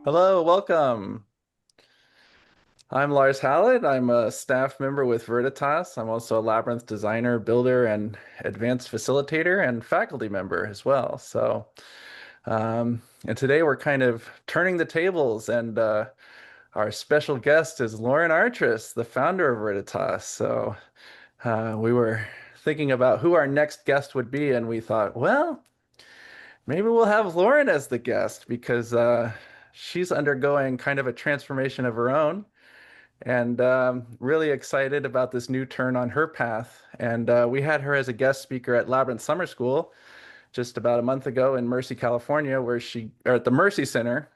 Hello, welcome. I'm Lars Howlett. I'm a staff member with Veriditas. I'm also a Labyrinth designer, builder, and advanced facilitator and faculty member as well. And today we're kind of turning the tables, and our special guest is Lauren Artress, the founder of Veriditas. We were thinking about who our next guest would be, and we thought, well, maybe we'll have Lauren as the guest because she's undergoing kind of a transformation of her own and really excited about this new turn on her path. And we had her as a guest speaker at Labyrinth Summer School just about a month ago in Mercy, California, or at the Mercy Center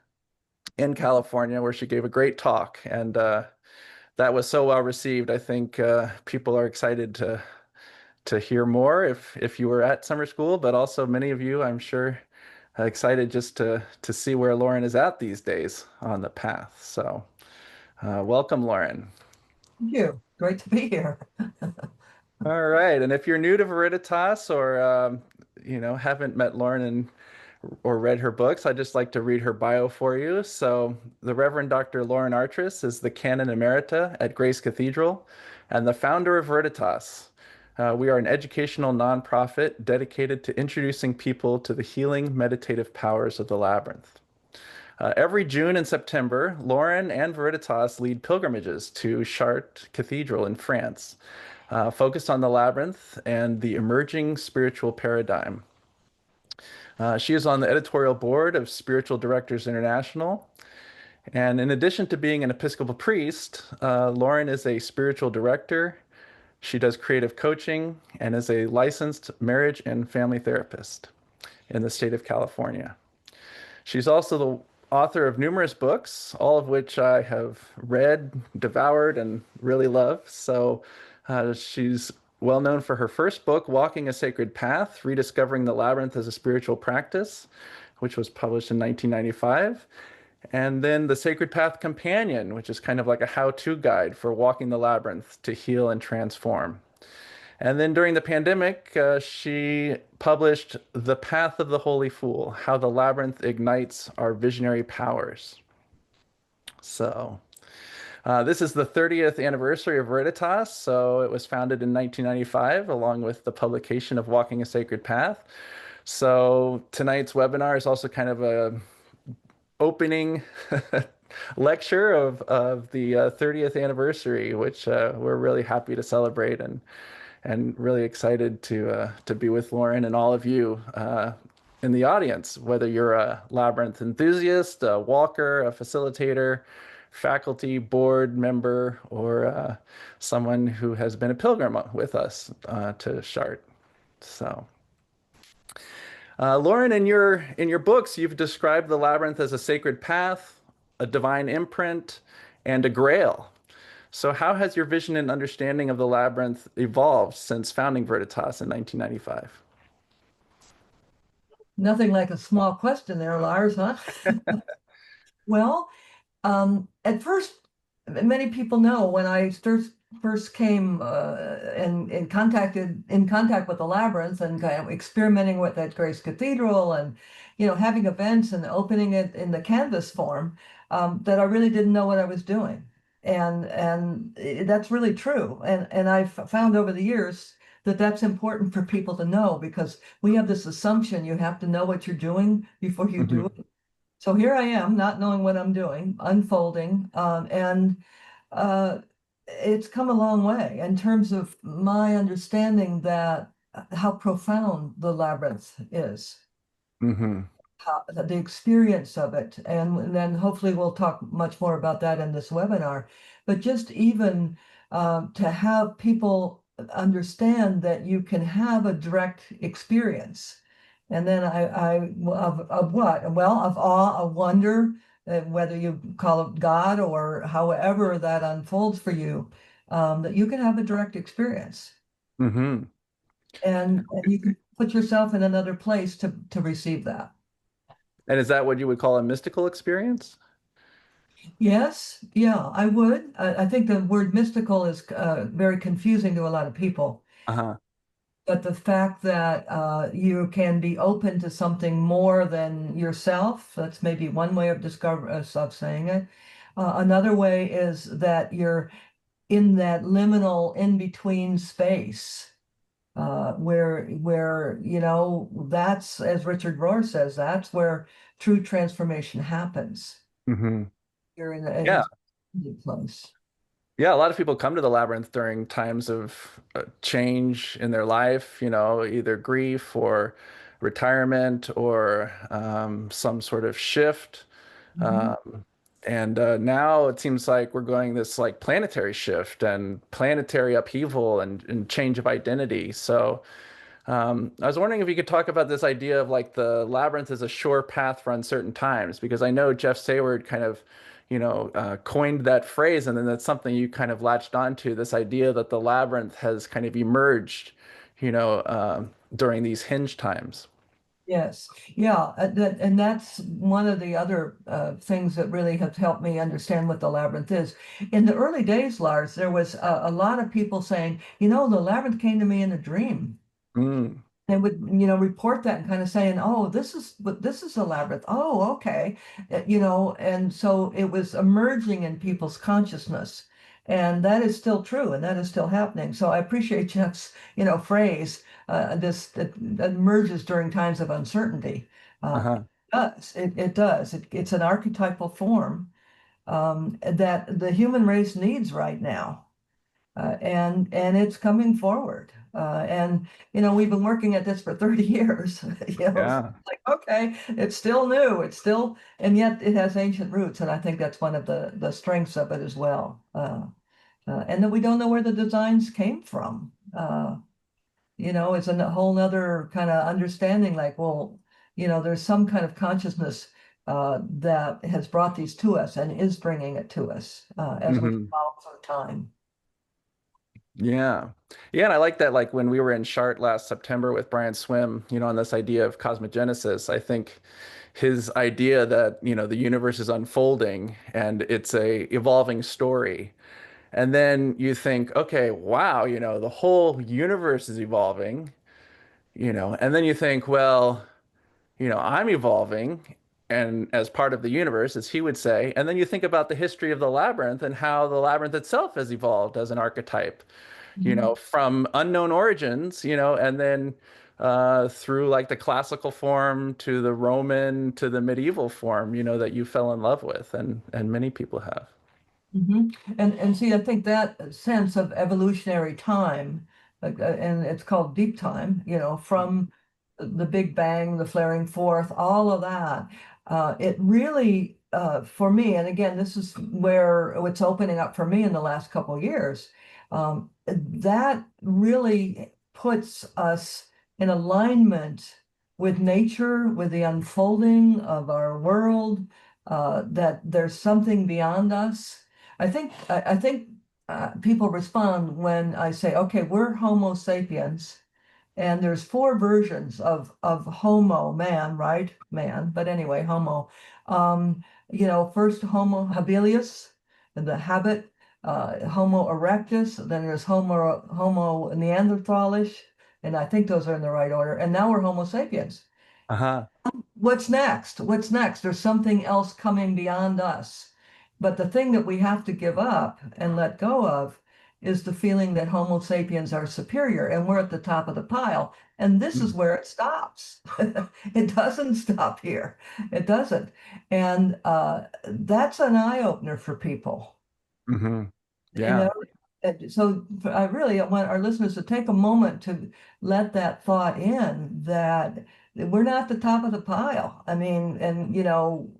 in California, where she gave a great talk. And that was so well received. I think people are excited to hear more if you were at summer school, but also many of you, I'm sure, excited just to see where Lauren is at these days on the path. Welcome, Lauren. Thank you. Great to be here. All right, and if you're new to Veriditas or haven't met Lauren or read her books, I'd just like to read her bio for you. So, the Reverend Dr. Lauren Artress is the Canon Emerita at Grace Cathedral and the founder of Veriditas. We are an educational nonprofit dedicated to introducing people to the healing meditative powers of the labyrinth. Every June and September, Lauren and Veriditas lead pilgrimages to Chartres Cathedral in France, focused on the labyrinth and the emerging spiritual paradigm. She is on the editorial board of Spiritual Directors International. And in addition to being an Episcopal priest, Lauren is a spiritual director. She does creative coaching and is a licensed marriage and family therapist in the state of California. She's also the author of numerous books, all of which I have read, devoured, and really love. She's well known for her first book, Walking a Sacred Path, Rediscovering the Labyrinth as a Spiritual Practice, which was published in 1995. And then The Sacred Path Companion, which is kind of like a how-to guide for walking the labyrinth to heal and transform. And then during the pandemic, she published The Path of the Holy Fool, How the Labyrinth Ignites Our Visionary Powers. This is the 30th anniversary of Veriditas. So it was founded in 1995, along with the publication of Walking a Sacred Path. So tonight's webinar is also kind of a opening lecture of the 30th anniversary, which we're really happy to celebrate and really excited to be with Lauren and all of you in the audience, whether you're a labyrinth enthusiast, a walker, a facilitator, faculty, board member, or someone who has been a pilgrim with us to Chartres. So. Lauren, in your books, you've described the labyrinth as a sacred path, a divine imprint, and a grail. So, how has your vision and understanding of the labyrinth evolved since founding Veriditas in 1995? Nothing like a small question there, Lars, huh? Well, at first, many people know when I first came in contact with the labyrinth and kind of experimenting with that Grace Cathedral and having events and opening it in the canvas form, that I really didn't know what I was doing. And that's really true. And I've found over the years that that's important for people to know because we have this assumption you have to know what you're doing before you do Hmm. it. So here I am, not knowing what I'm doing, unfolding, and uh, it's come a long way in terms of my understanding that how profound the labyrinth is, Hmm. the experience of it. And then hopefully we'll talk much more about that in this webinar. But just even to have people understand that you can have a direct experience. And then of what? Well, of awe, of wonder, whether you call it God or however that unfolds for you, that you can have a direct experience. Hmm. And you can put yourself in another place to receive that. And is that what you would call a mystical experience? Yes, yeah, I would. I think the word mystical is very confusing to a lot of people. Uh-huh. but the fact that you can be open to something more than yourself, that's maybe one way of of saying it. Another way is that you're in that liminal in between space where that's, as Richard Rohr says, that's where true transformation happens. Hmm. You're in Yeah. this place. Yeah, a lot of people come to the labyrinth during times of change in their life, either grief or retirement or some sort of shift. Mhm. Um, and now it seems like we're going this like planetary shift and planetary upheaval and change of identity. So I was wondering if you could talk about this idea of like the labyrinth as a sure path for uncertain times, because I know Jeff Sayward kind of, coined that phrase, and then that's something you kind of latched onto, this idea that the labyrinth has kind of emerged, during these hinge times. Yes, yeah, and that's one of the other things that really have helped me understand what the labyrinth is. In the early days, Lars, there was a lot of people saying, the labyrinth came to me in a dream. Mm, They would, report that and kind of saying, "Oh, this is a labyrinth. Oh, okay," and so it was emerging in people's consciousness, and that is still true, and that is still happening. So I appreciate Jeff's, phrase, this that emerges during times of uncertainty. uh-huh. It does. It's an archetypal form that the human race needs right now and it's coming forward. And we've been working at this for 30 years. So Yeah. like okay, it's still new, it's still, and yet it has ancient roots, and I think that's one of the strengths of it as well. And that we don't know where the designs came from. It's a whole nother kind of understanding. Like, well, there's some kind of consciousness that has brought these to us and is bringing it to us as we Hmm. follow through time. Yeah. Yeah, and I like that like when we were in Chart last September with Brian Swim, on this idea of cosmogenesis, I think his idea that, the universe is unfolding and it's a evolving story. And then you think, okay, wow, the whole universe is evolving, and then you think, well, I'm evolving and as part of the universe, as he would say, and then you think about the history of the labyrinth and how the labyrinth itself has evolved as an archetype, Mhm. from unknown origins, and then through like the classical form to the Roman to the medieval form, that you fell in love with and many people have. And see, I think that sense of evolutionary time, and it's called deep time, from the Big Bang, the flaring forth, all of that. It really, for me, and again, this is where it's opening up for me in the last couple of years. That really puts us in alignment with nature, with the unfolding of our world, that there's something beyond us. I think people respond when I say, okay, we're Homo sapiens, and there's four versions of Homo, man, right? Man, but anyway, Homo. First Homo habilis, the habit, Homo erectus, then there's Homo neanderthalish, and I think those are in the right order. And now we're Homo sapiens. Uh-huh. What's next? What's next? There's something else coming beyond us. But the thing that we have to give up and let go of is the feeling that Homo sapiens are superior and we're at the top of the pile. And this is Mm. where it stops. It doesn't stop here. It doesn't. And that's an eye opener for people. Hmm. You Yeah. know, and so I really want our listeners to take a moment to let that thought in that we're not the top of the pile. I mean, and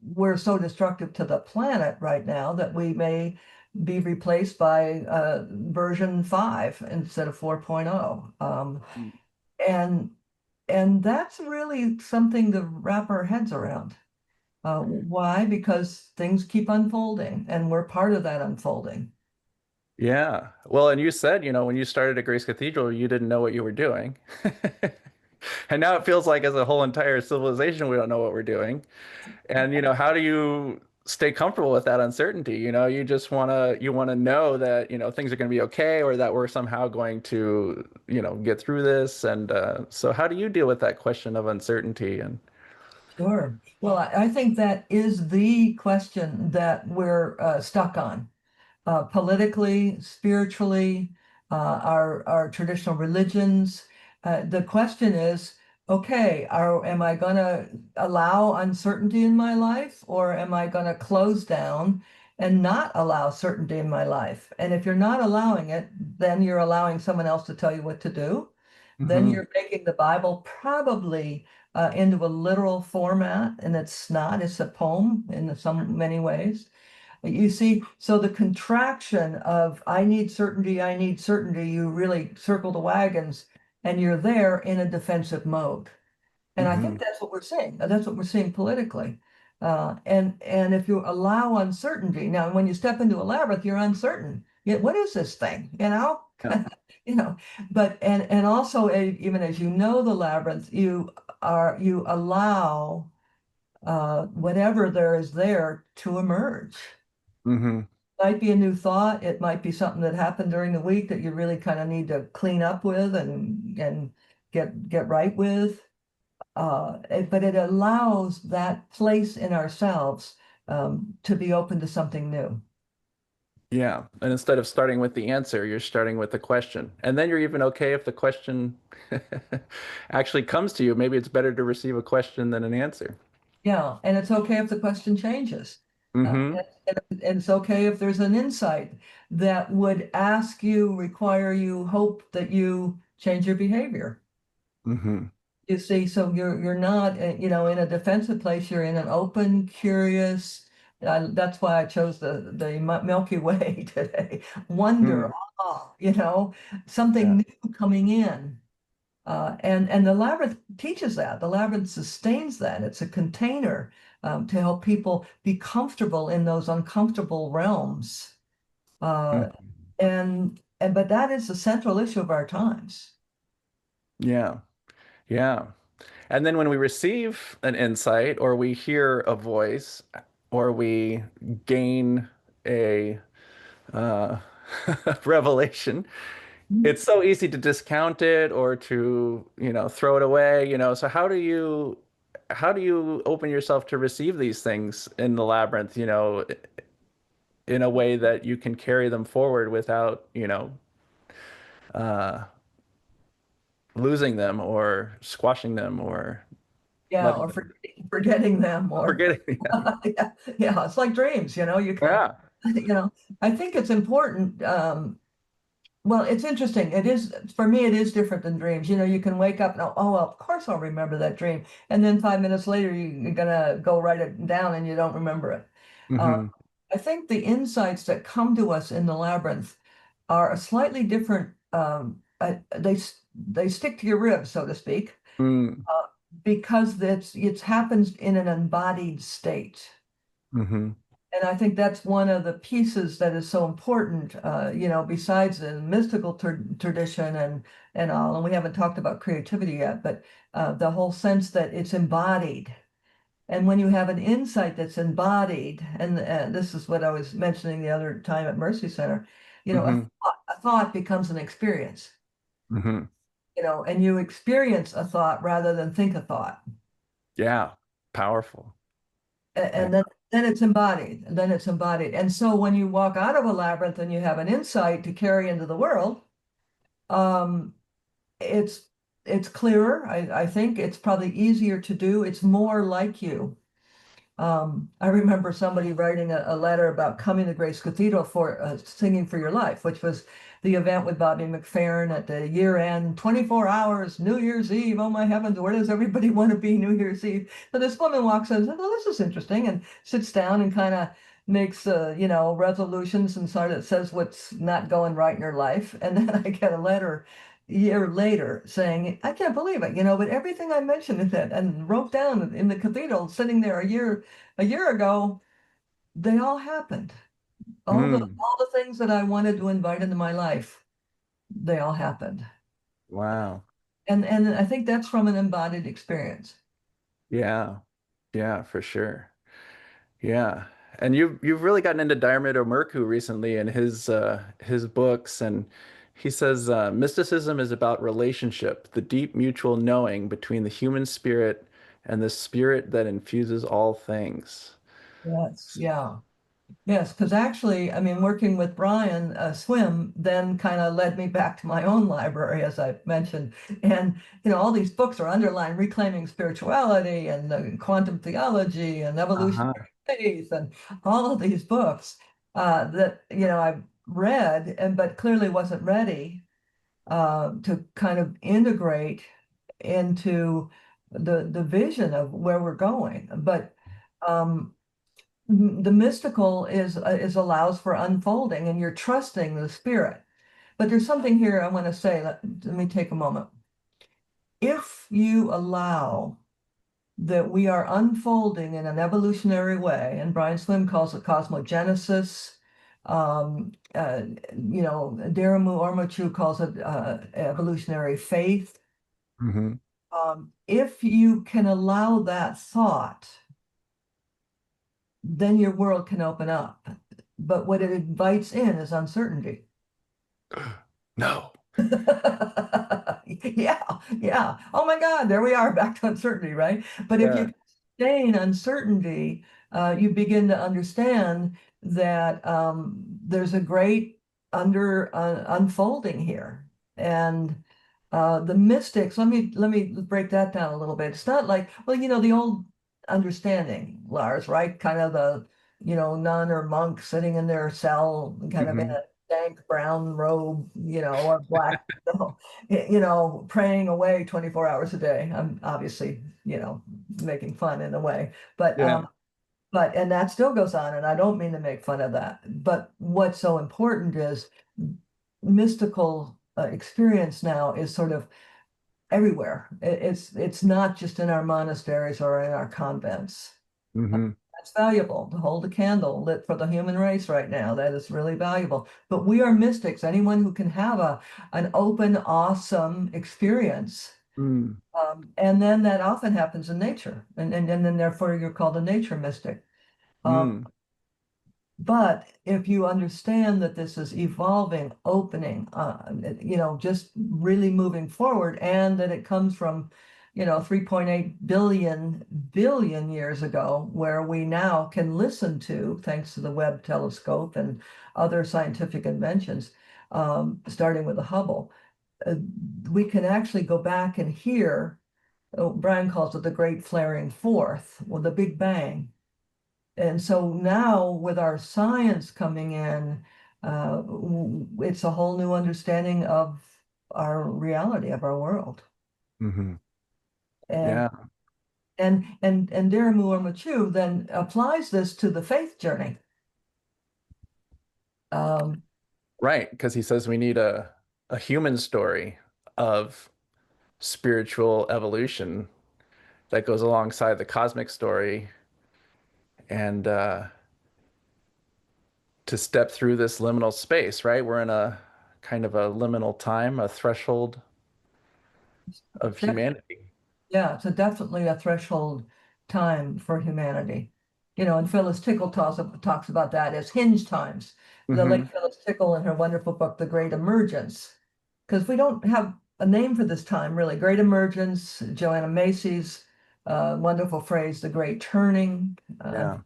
we're so destructive to the planet right now that we may be replaced by version 5 instead of 4.0. Mm. And that's really something to wrap our heads around. Why? Because things keep unfolding, and we're part of that unfolding. Yeah. Well, and you said, when you started at Grace Cathedral, you didn't know what you were doing. And now it feels like as a whole entire civilization, we don't know what we're doing. And, how do you stay comfortable with that uncertainty. You just want to know that, things are going to be okay, or that we're somehow going to, get through this. And so how do you deal with that question of uncertainty? And Sure. Well, I think that is the question that we're stuck on. Politically, spiritually, our traditional religions. The question is, okay, am I going to allow uncertainty in my life, or am I going to close down and not allow certainty in my life? And if you're not allowing it, then you're allowing someone else to tell you what to do. Then hmm you're making the Bible probably into a literal format, and it's not. It's a poem in some many ways. You see, so the contraction of I need certainty, you really circle the wagons and you're there in a defensive mode. And I hmm think that's what we're seeing. That's what we're seeing politically. And if you allow uncertainty, now when you step into a labyrinth, you're uncertain. Yet what is this thing? yeah. You know, but and also even as you know the labyrinth, you allow whatever there is there to emerge. hmm Might be a new thought. It might be something that happened during the week that you really kind of need to clean up with and get right with. But it allows that place in ourselves to be open to something new. Yeah. And instead of starting with the answer, you're starting with the question. And then you're even okay if the question actually comes to you. Maybe it's better to receive a question than an answer. Yeah, and it's okay if the question changes. hmm And it's okay if there's an insight that would ask you, require you, hope that you change your behavior. hmm You see, so you're not, in a defensive place. You're in an open, curious. That's why I chose the Milky Way today. Wonder, mm awe, Yeah. something new coming in. And the labyrinth teaches that. The labyrinth sustains that. It's a container to help people be comfortable in those uncomfortable realms. Uh, Mm. and but that is the central issue of our times. Yeah. Yeah. And then when we receive an insight or we hear a voice or we gain a uh, revelation, it's so easy to discount it or to, throw it away, So how do you open yourself to receive these things in the labyrinth, in a way that you can carry them forward without, uh, losing them or squashing them or Yeah, letting or them forgetting them, or forgetting them. yeah, yeah, it's like dreams, you kind Yeah. of, I think it's important. Well, it's interesting. It is, for me, it is different than dreams. You can wake up and, oh, well, of course I'll remember that dream. And then 5 minutes later, you're gonna go write it down and you don't remember it. Uh, hmm I think the insights that come to us in the labyrinth are a slightly different. They stick to your ribs, so to speak, mm uh, because it happens in an embodied state. hmm And I think that's one of the pieces that is so important, besides the mystical tradition and all. And we haven't talked about creativity yet, but the whole sense that it's embodied. And when you have an insight that's embodied, and this is what I was mentioning the other time at Mercy Center, hmm a thought becomes an experience, hmm and you experience a thought rather than think a thought. Yeah. Powerful. Yeah. And then it's embodied, and then it's embodied. And so when you walk out of a labyrinth and you have an insight to carry into the world, um, it's it's clearer. I think it's probably easier to do. It's more like you. I remember somebody writing a letter about coming to Grace Cathedral for Singing for Your Life, which was the event with Bobby McFerrin at the year end, 24 hours, New Year's Eve. Oh my heavens, where does everybody want to be New Year's Eve? So this woman walks in and says, "Oh, this is interesting," and sits down and kind of makes resolutions and sort of says what's not going right in her life. And then I get a letter a year later saying, "I can't believe it, but everything I mentioned in it and wrote down in the cathedral sitting there a year ago, they all happened. All the Mm. all the things that I wanted to invite into my life, they all happened." Wow. And I think that's from an embodied experience. Yeah. Yeah, for sure. Yeah. And you've really gotten into Diarmuid O'Murchu recently in his books, and he says mysticism is about relationship, the deep mutual knowing between the human spirit and the spirit that infuses all things. Yes, yeah. Yes, because actually, I mean, working with Brian Swim then kind of led me back to my own library, as I mentioned. And, all these books are underlined Reclaiming Spirituality and Quantum Theology and Uh-huh. Evolutionary Faith and all of these books that, I read and but clearly wasn't ready to kind of integrate into the vision of where we're going. But um, the mystical is allows for unfolding, and you're trusting the spirit. But there's something here I want to say. Let me take a moment. If you allow that we are unfolding in an evolutionary way, and Brian Slim calls it cosmogenesis, Daramu Ormachu calls it evolutionary faith. Hmm. If you can allow that thought, then your world can open up. But what it invites in is uncertainty. No. Yeah, yeah. Oh my God, there we are back to uncertainty, right? But if Yeah. you stay in uncertainty, you begin to understand that there's a great unfolding here. And the mystics, let me break that down a little bit. It's not like, well, the old understanding, Lars, right? Kind of the, nun or monk sitting in their cell, kind of in Hmm. a dank brown robe, or black, praying away 24 hours a day. I'm obviously, making fun in a way, but Yeah. and that still goes on, and I don't mean to make fun of that. But what's so important is mystical experience now is sort of everywhere. It's not just in our monasteries or in our convents. Hmm. That's valuable to hold a candle lit for the human race right now. That is really valuable. But we are mystics. Anyone who can have an open, awesome experience. Mm. And then that often happens in nature. And then therefore you're called a nature mystic. Um, Mm. But if you understand that this is evolving, opening, just really moving forward, and that it comes from, 3.8 billion years ago, where we now can listen to, thanks to the Webb telescope and other scientific inventions, starting with the Hubble, uh, we can actually go back and hear, Brian calls it the Great Flaring Forth, or the Big Bang. And so now with our science coming in, it's a whole new understanding of our reality, of our world. Hmm. And Yeah. and Dhiramu Ormachu then applies this to the faith journey. Um, Right, because he says we need a human story of spiritual evolution that goes alongside the cosmic story, and to step through this liminal space, right? We're in a kind of a liminal time, a threshold of humanity. Yeah, it's definitely a threshold time for humanity. And Phyllis Tickle talks about that as hinge times. The Hmm. late Phyllis Tickle in her wonderful book, The Great Emergence, because we don't have a name for this time, really. Great Emergence, Joanna Macy's wonderful phrase, The Great Turning. Yeah.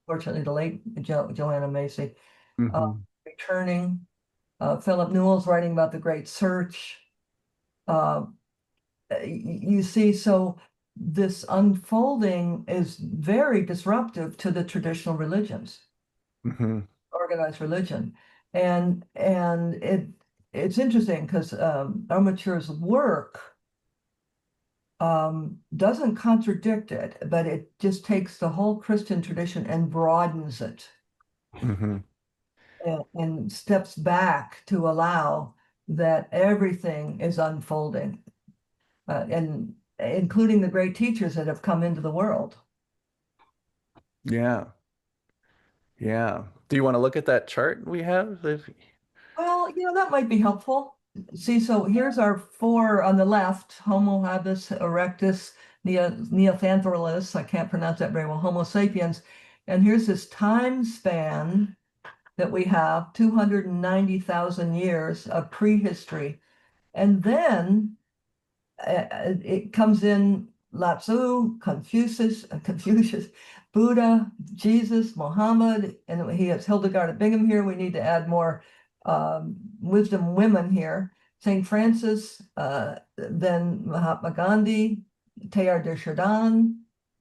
Unfortunately, the late Joanna Macy. Uh, Hmm. Great Turning. Philip Newell's writing about the Great Search. Uh, you see, so this unfolding is very disruptive to the traditional religions, Hmm. organized religion. And it's interesting because Armature's work doesn't contradict it, but it just takes the whole Christian tradition and broadens it Hmm. and steps back to allow that everything is unfolding, and including the great teachers that have come into the world. Yeah. Yeah. Do you want to look at that chart we have? Well, that might be helpful. See, so here's our four on the left: Homo habilis erectus, Neanderthalis, I can't pronounce that very well, Homo sapiens. And here's this time span that we have 290,000 years of prehistory. And then it comes in Lao Tzu, Confucius, Buddha, Jesus, Muhammad, and he has Hildegard of Bingen here. We need to add more wisdom women here. St. Francis, then Mahatma Gandhi, Teilhard de Chardin,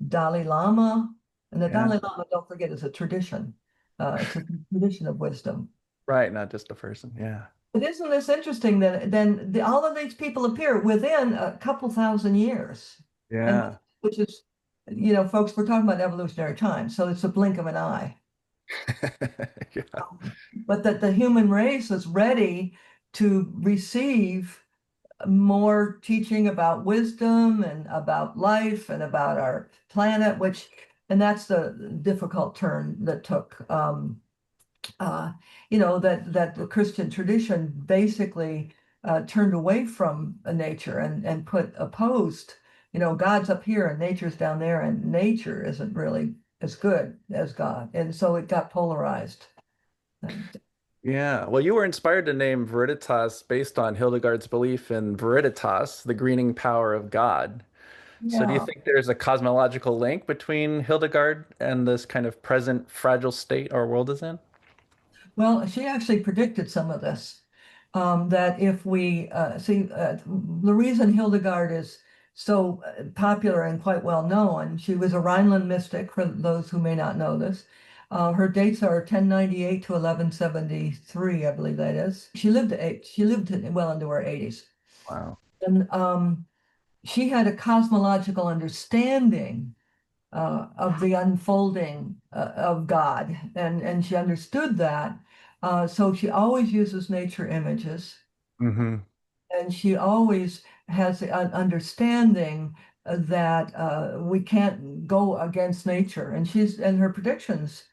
Dalai Lama. And the Yeah. Dalai Lama, don't forget, is a tradition. It's a tradition of wisdom. Right, not just a person. Yeah. But isn't this interesting that then all of these people appear within a couple thousand years? And Yeah. which is, folks, we're talking about evolutionary time, so it's a blink of an eye. Yeah. But that the human race is ready to receive more teaching about wisdom and about life and about our planet, and that's the difficult turn that took that the Christian tradition basically turned away from nature and opposed, God's up here and nature's down there, and nature isn't really as good as God. And so it got polarized. And, Yeah. Well, you were inspired to name Veriditas based on Hildegard's belief in Veriditas, the greening power of God. So do you yeah. think there's a cosmological link between Hildegard and this kind of present fragile state our world is in? Well, she actually predicted some of this. That if we see the reason Hildegard is so popular and quite well known, she was a Rhineland mystic, for those who may not know this. Her dates are 1098 to 1173, I believe that is. She lived well into her 80s. Wow. And she had a cosmological understanding of the unfolding of God, and she understood that. So she always uses nature images, Hmm. and she always has an understanding that we can't go against nature. And her predictions,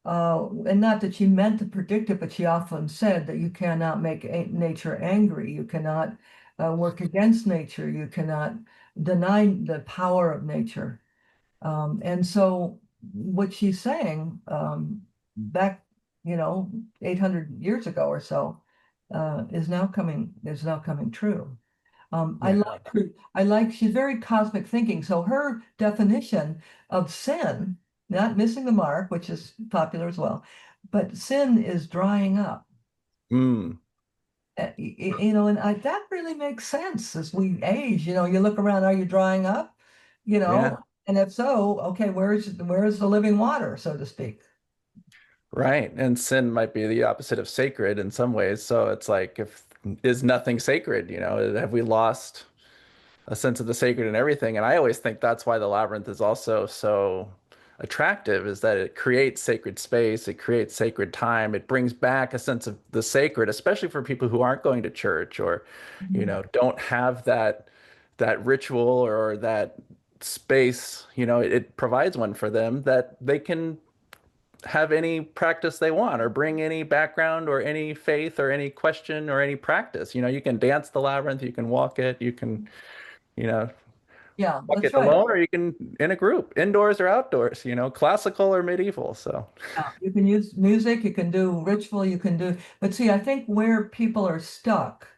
and not that she meant to predict it, but she often said that you cannot make nature angry. You cannot work against nature. You cannot deny the power of nature. And so what she's saying back, 800 years ago or so, is now coming true. I Yeah. like her, she's very cosmic thinking. So her definition of sin, not missing the mark, which is popular as well, but sin is drying up. Mm. That really makes sense as we age. You look around, are you drying up? You Yeah. know, and if so, okay, where's the living water, so to speak? Right. And sin might be the opposite of sacred in some ways. So it's like, if is nothing sacred, have we lost a sense of the sacred in everything? And I always think that's why the labyrinth is also so attractive, is that it creates sacred space, it creates sacred time, it brings back a sense of the sacred, especially for people who aren't going to church or, Mhm. don't have that ritual or that space. It provides one for them that they can have any practice they want or bring any background or any faith or any question or any practice. You can dance the labyrinth, you can walk it, you can, you know, Yeah, walk that's it right. alone or you can in a group, indoors or outdoors, classical or medieval. So, Yeah, you can use music, you can do ritual, but see, I think where people are stuck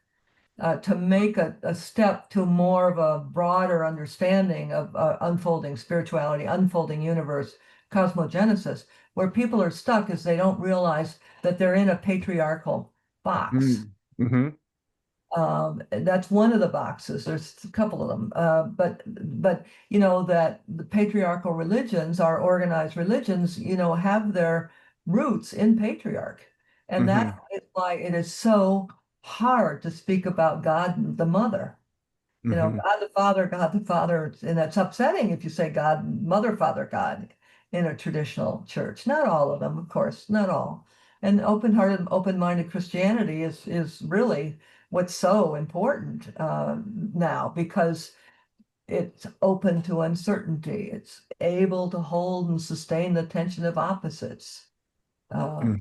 to make a step to more of a broader understanding of unfolding spirituality, unfolding universe, cosmogenesis, where people are stuck is they don't realize that they're in a patriarchal box. mm-hmm. That's one of the boxes. There's a couple of them, but that the patriarchal religions, our organized religions, have their roots in patriarch, and Mm-hmm. that is why it is so hard to speak about God the Mother. Mm-hmm. God the Father, and that's upsetting if you say God, Mother, Father, God in a traditional church. Not all of them, of course, not all. And open-hearted, open-minded Christianity is really what's so important now because it's open to uncertainty. It's able to hold and sustain the tension of opposites. Uh,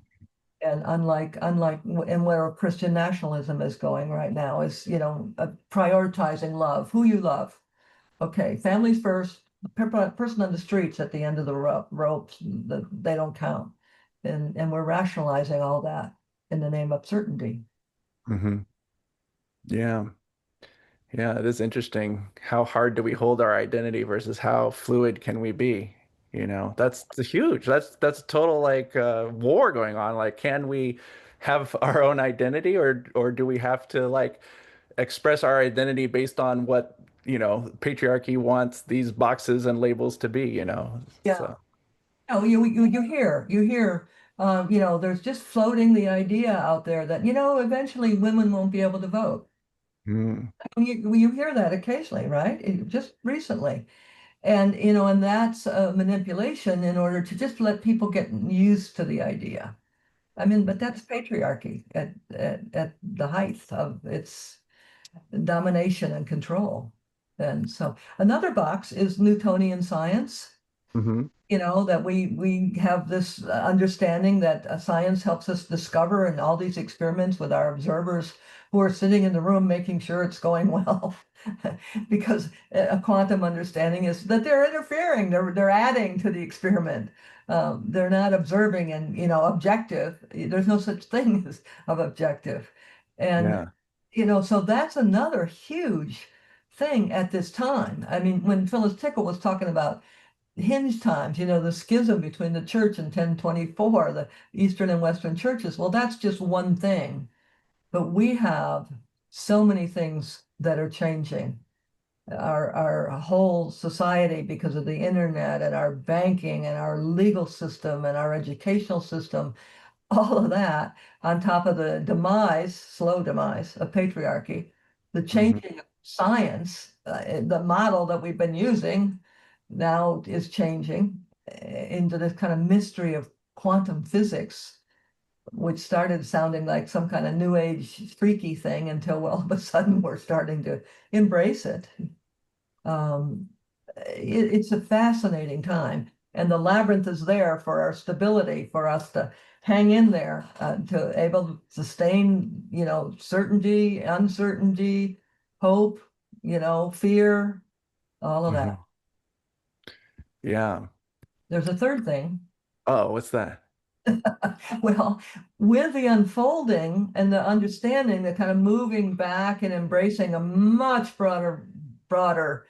and and where Christian nationalism is going right now is, prioritizing love, who you love. Okay, families first, person on the streets at the end of the ropes, they don't count. And we're rationalizing all that in the name of certainty. Hmm. Yeah. Yeah, it is interesting. How hard do we hold our identity versus how fluid can we be? That's huge. That's a total like war going on. Like, can we have our own identity or do we have to like express our identity based on what, patriarchy wants these boxes and labels to be? Yeah. So, Oh, you hear, there's just floating the idea out there that, eventually women won't be able to vote. mm, You hear that occasionally, right? Just recently. And that's a manipulation in order to just let people get used to the idea. I mean, but that's patriarchy at the height of its domination and control. And so another box is Newtonian science, hmm that we have this understanding that science helps us discover in all these experiments with our observers who are sitting in the room making sure it's going well. Because a quantum understanding is that they're interfering, they're adding to the experiment. They're not observing and objective. There's no such thing as of objective. And yeah. so that's another huge thing at this time. I mean, when Phyllis Tickle was talking about hinge times, the schism between the church in 1024, the Eastern and Western churches. Well, that's just one thing. But we have so many things that are changing. Our whole society, because of the internet and our banking and our legal system and our educational system, all of that on top of the slow demise of patriarchy, the hmm changing of science, the model that we've been using now is changing into this kind of mystery of quantum physics, which started sounding like some kind of new age freaky thing until all of a sudden we're starting to embrace it. Um, it's a fascinating time. And the labyrinth is there for our stability, for us to hang in there, to able to sustain, certainty, uncertainty, hope, fear, all of that. hmm Yeah. There's a third thing. Oh, what's that? Well, with the unfolding and the understanding, the kind of moving back and embracing a much broader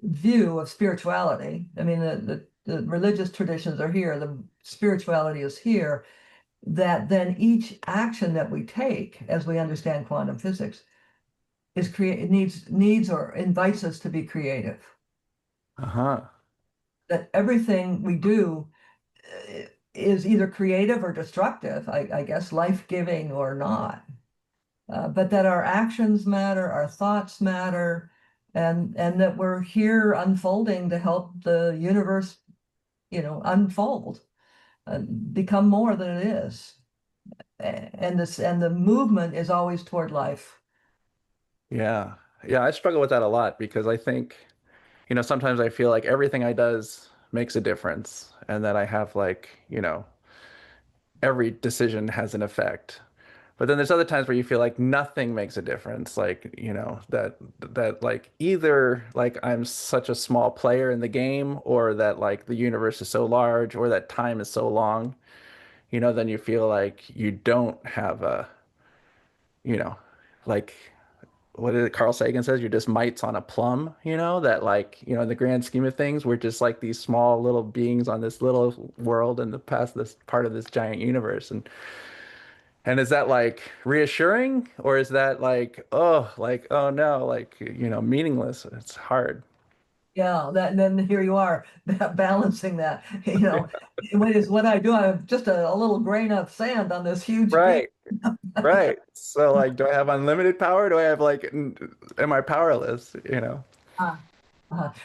view of spirituality. I mean, the religious traditions are here, the spirituality is here, that then each action that we take as we understand quantum physics is needs or invites us to be creative. Uh-huh. That everything we do is either creative or destructive, I guess, life-giving or not. But that our actions matter, our thoughts matter, and that we're here unfolding to help the universe, unfold, become more than it is. And the movement is always toward life. Yeah. Yeah, I struggle with that a lot because I think, sometimes I feel like everything I does makes a difference and that I have like, every decision has an effect. But then there's other times where you feel like nothing makes a difference, like, that like either like I'm such a small player in the game or that like the universe is so large or that time is so long, then you feel like you don't have a, you know, like what is it Carl Sagan says, you're just mites on a plum, that like, in the grand scheme of things, we're just like these small little beings on this little world and the past this part of this giant universe. And is that like reassuring or is that like, oh no, like, meaningless? It's hard. Yeah, that and then here you are balancing that. What I do. I have just a little grain of sand on this huge beam. Right, right. So like, do I have unlimited power? Do I have like, am I powerless? Uh,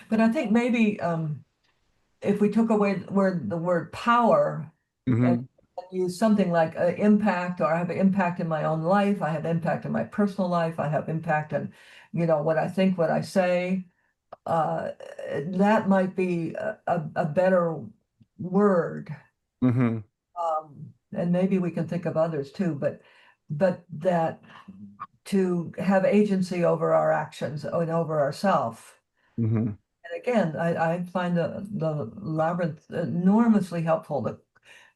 but I think maybe if we took away the word power and Hmm use something like impact, or I have an impact in my own life, I have impact in my personal life, I have impact on, what I think, what I say, uh, that might be a better word. hmm And maybe we can think of others too, but that to have agency over our actions and over ourselves, hmm And again, I find the labyrinth enormously helpful to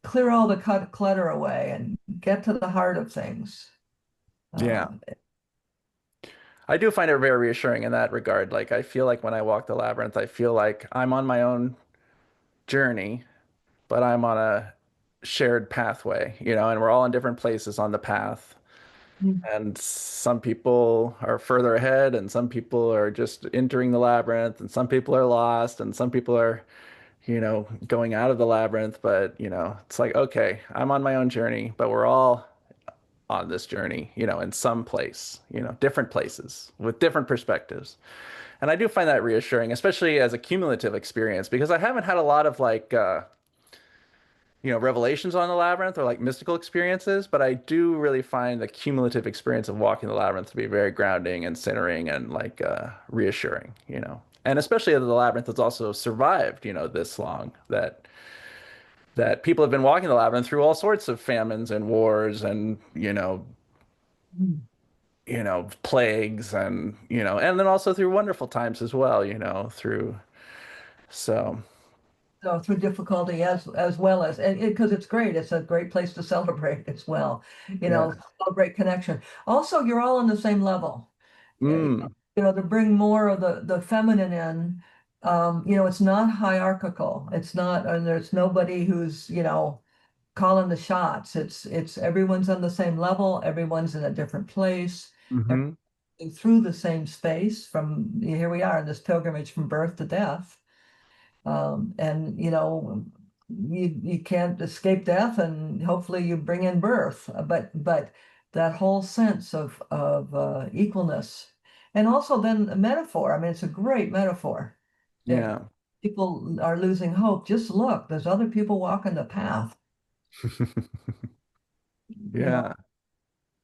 clear all the clutter away and get to the heart of things. Yeah. Um, I do find it very reassuring in that regard. Like I feel like when I walk the labyrinth, I feel like I'm on my own journey, but I'm on a shared pathway, and we're all in different places on the path. And some people are further ahead, and some people are just entering the labyrinth, and some people are lost, and some people are, going out of the labyrinth. But, it's like, okay, I'm on my own journey, but we're all on this journey, in some place, different places with different perspectives. And I do find that reassuring, especially as a cumulative experience, because I haven't had a lot of like, revelations on the labyrinth or like mystical experiences, but I do really find the cumulative experience of walking the labyrinth to be very grounding and centering and like reassuring. And especially that the labyrinth has also survived, this long that people have been walking the labyrinth through all sorts of famines and wars and plagues and then also through wonderful times as well, through so so through difficulty as well as, and because it's great, it's a great place to celebrate as well, yeah. celebrate connection. Also, you're all on the same level. Uh, Mm, to bring more of the feminine in. It's not hierarchical. It's not, and there's nobody who's, calling the shots. It's everyone's on the same level. Everyone's in a different place. hmm. Everyone's through the same space. From here we are in this pilgrimage from birth to death. And you can't escape death, and hopefully you bring in birth. But that whole sense of equalness, and also then a metaphor. I mean, it's a great metaphor. If Yeah. people are losing hope, just look. There's other people walking the path. You know. Yeah.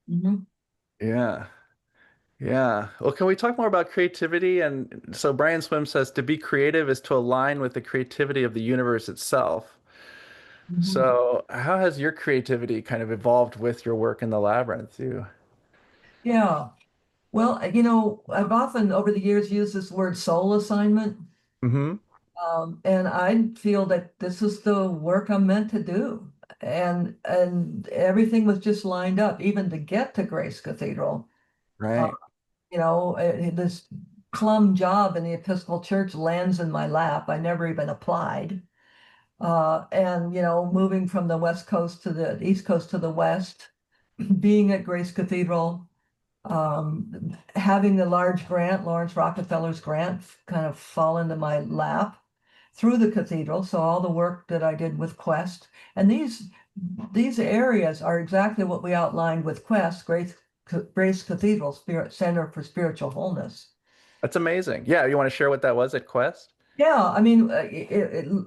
Mhm. Yeah. Yeah. Well, can we talk more about creativity? And so Brian Swim says to be creative is to align with the creativity of the universe itself. Mhm. So how has your creativity kind of evolved with your work in the labyrinth? You. Yeah. Well, I've often over the years used this word soul assignment. Hmm. And I feel that this is the work I'm meant to do. And everything was just lined up, even to get to Grace Cathedral. Uh, Right. this plum job in the Episcopal Church lands in my lap. I never even applied. And moving from the West Coast to the East Coast to the West, being at Grace Cathedral, having the large grant, Lawrence Rockefeller's grant, kind of fall into my lap through the cathedral. So all the work that I did with Quest, and these areas are exactly what we outlined with Quest, Grace Cathedral Spirit Center for Spiritual Wholeness. That's amazing. Yeah. You want to share what that was at Quest? Yeah, I mean,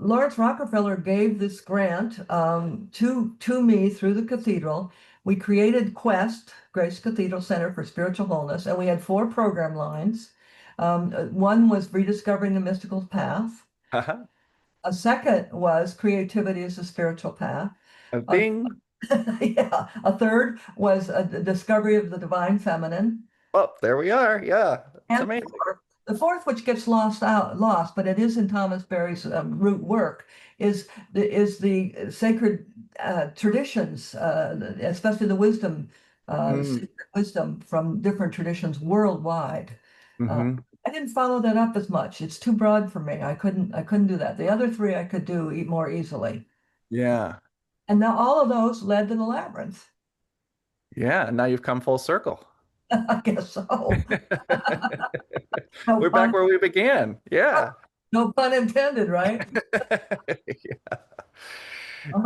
Lawrence Rockefeller gave this grant to me through the cathedral. We created Quest, Grace Cathedral Center for Spiritual Wholeness, and we had 4 program lines. One was Rediscovering the Mystical Path. Haha. A second was Creativity as a Spiritual Path. A, Bing. yeah, a third was the Discovery of the Divine Feminine. Oh, there we are. Yeah. It's And amazing. the fourth, which gets lost, but it is in Thomas Berry's root work, is the sacred traditions, especially the Mm, sacred wisdom from different traditions worldwide. Uh, hmm. I didn't follow that up as much. It's too broad for me. I couldn't do that. The other 3 I could do more easily. Yeah. And now all of those led to the labyrinth. Yeah. Now you've come full circle. I guess so. No We're back pun, where we began. Yeah. no pun intended, right?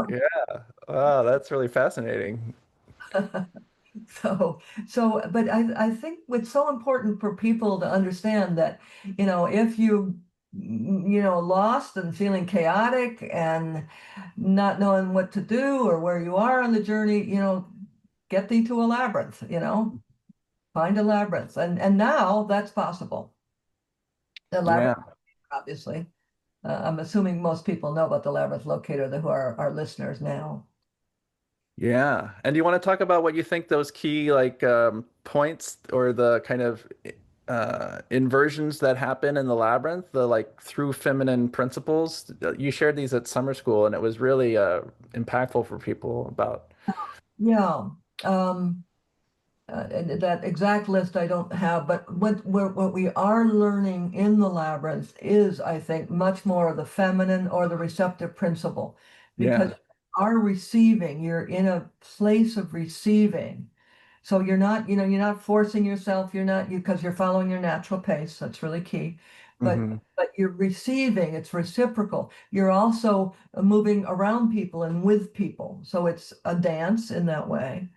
Yeah. Wow, that's really fascinating. But I think it's so important for people to understand that, if lost and feeling chaotic and not knowing what to do or where you are on the journey, get thee to a labyrinth, find a labyrinth. And now that's possible. The labyrinth, Yeah. obviously. I'm assuming most people know about the labyrinth locator who are our listeners now. Yeah. And do you want to talk about what you think those key like points or the kind of inversions that happen in the labyrinth, the like through feminine principles. You shared these at summer school, and it was really impactful for people about. Yeah. Um, and that exact list I don't have, but what we are learning in the labyrinth is, I think, much more of the feminine or the receptive principle, because Yeah. are receiving, you're in a place of receiving. So you're not, you're not forcing yourself, you're not, because you're following your natural pace. That's really key. Hmm. But you're receiving, it's reciprocal. You're also moving around people and with people. So it's a dance in that way.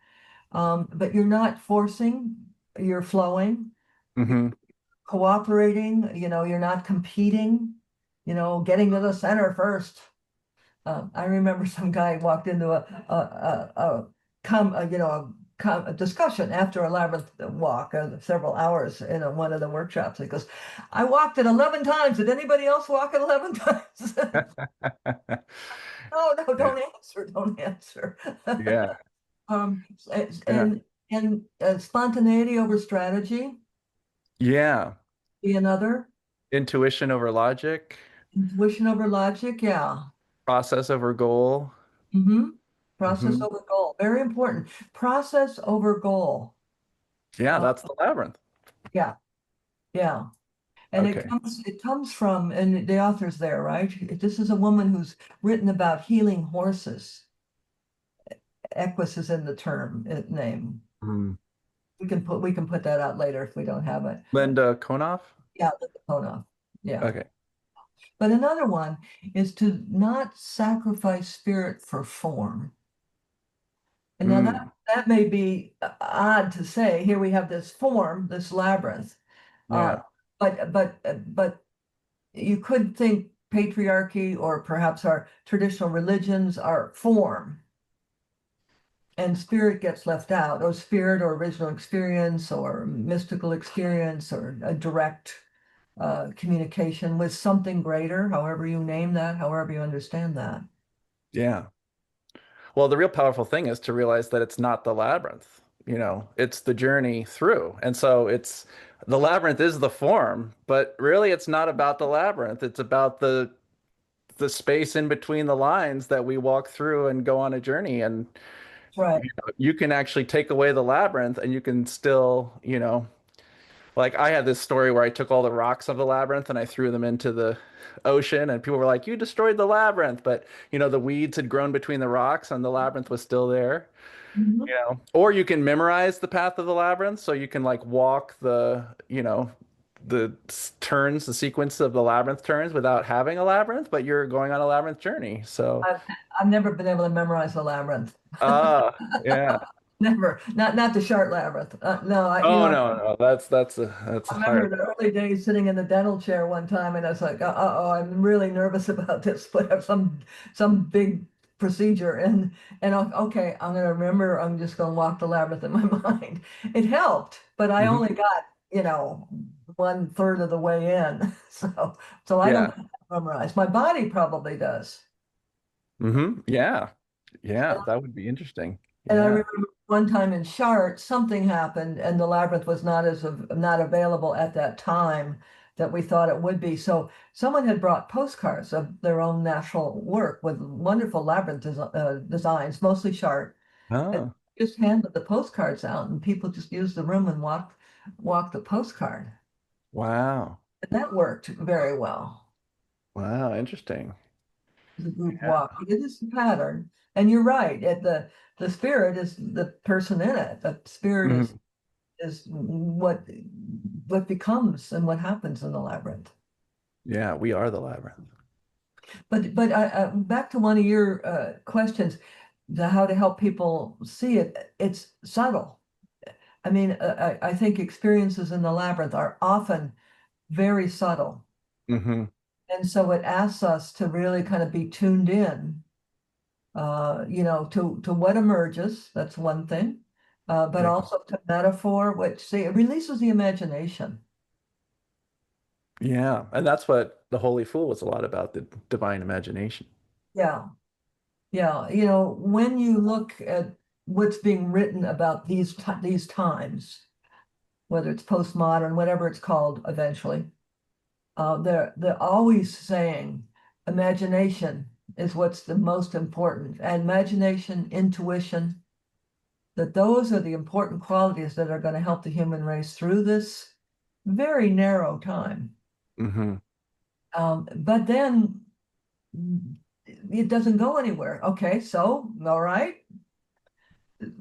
But you're not forcing, you're flowing, you're Hmm. cooperating, you're not competing, getting to the center first. I remember some guy walked into a discussion after a labyrinth walk, several hours in one of the workshops. He goes, "I walked it 11 times. Did anybody else walk it 11 times?" No, no, Yeah. don't answer. Don't answer. Yeah. Um, Yeah. and spontaneity over strategy, Yeah. be another. Intuition over logic, Intuition over logic, yeah. process over goal. hmm Process Hmm. over goal, very important. Process over goal. Yeah, Uh, that's the labyrinth. yeah, yeah. And Okay. it comes from, and the author's there, right? This is a woman who's written about healing horses. Equus is in the term name. Mm. We can put that out later if we don't have it. Linda Konoff. Yeah, Lipona. Yeah. Okay. But another one is to not sacrifice spirit for form. And now Mm. that may be odd to say. Here we have this form, this labyrinth. Uh, Yeah. but you could think patriarchy or perhaps our traditional religions are form, and spirit gets left out, or spirit or original experience or mystical experience or a direct communication with something greater, however you name that, however you understand that. Yeah. Well, the real powerful thing is to realize that it's not the labyrinth, it's the journey through. And so it's the labyrinth is the form, but really it's not about the labyrinth. It's about the space in between the lines that we walk through and go on a journey. And Right. you can actually take away the labyrinth and you can still, like I had this story where I took all the rocks of the labyrinth and I threw them into the ocean, and people were like, "You destroyed the labyrinth," but the weeds had grown between the rocks and the labyrinth was still there. Mhm. Or you can memorize the path of the labyrinth, so you can like walk the turns, the sequence of the labyrinth turns without having a labyrinth, but you're going on a labyrinth journey. So, I've, I've never been able to memorize the labyrinth. yeah. Never, not the Chart labyrinth. No, Oh no, no, that's a I remember higher the level. early days sitting in the dental chair one time, and I was like, oh, I'm really nervous about this, but I have some big procedure, and okay, I'm gonna remember. I'm just gonna walk the labyrinth in my mind. It helped, but I Hmm. only got 1/3 of the way in, so I don't Yeah. memorize. My body probably does. Yeah. Yeah, that would be interesting. And I Yeah. remember one time in Chartres, something happened, and the labyrinth was not available at that time that we thought it would be. So someone had brought postcards of their own natural work with wonderful labyrinth designs, mostly Chartres, and Oh, just handed the postcards out, and people just used the room and walked the postcard, wow. and that worked very well. Wow, interesting. The group Yeah. walk. It is a pattern, and you're right. The spirit is the person in it. The spirit is Mhm. is what becomes and what happens in the labyrinth. Yeah, we are the labyrinth. But back to one of your questions, how to help people see it. It's subtle. I mean, I think experiences in the labyrinth are often very subtle, Hmm. and so it asks us to really kind of be tuned in, to what emerges. That's one thing. But Yeah. also to metaphor, which see it releases the imagination. Yeah. And that's what the Holy Fool was a lot about, the divine imagination. Yeah. Yeah, when you look at what's being written about these times, whether it's postmodern, whatever it's called eventually, they're always saying imagination is what's the most important. And imagination, intuition, that those are the important qualities that are going to help the human race through this very narrow time. Mm-hmm. But then it doesn't go anywhere. Okay, so all right.